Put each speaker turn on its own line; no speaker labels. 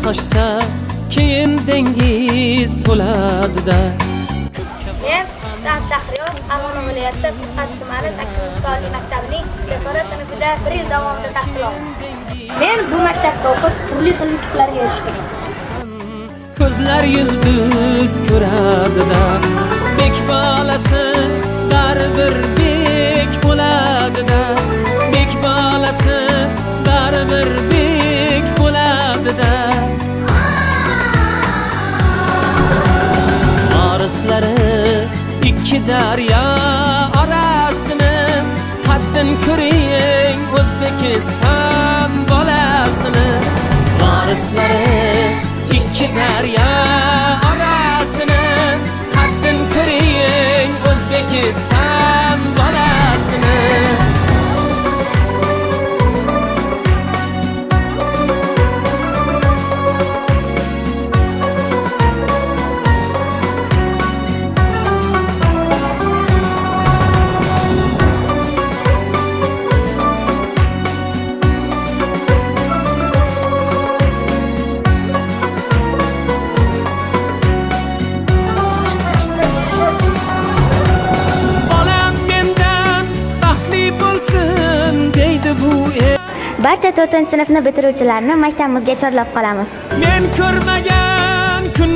toshsa keyin dengiz to'ladida.
Men Rustam Shahriyov, Farg'ona viloyati Furqat tumani 8-sonli maktabining jasorat sinfida 1 yil davomida tahsil oldim. Men bu maktabda o'qib, turli xil yutuqlarga erishdim.
Ko'zlar yulduz ko'radida, bek bolasi baribir bek bo'ladida, bek bolasi baribir bek bo'ladida. Orislari ikki daryo orasini, qaddin ko'ring O'zbekiston bolasini. Orislari ikki daryo orasini, qaddin ko'ring O'zbekiston bolasini.
Barcha 4-sinfni bitiruvchilarni maktabimizga chorlab qolamiz.
Men ko'rmagan kun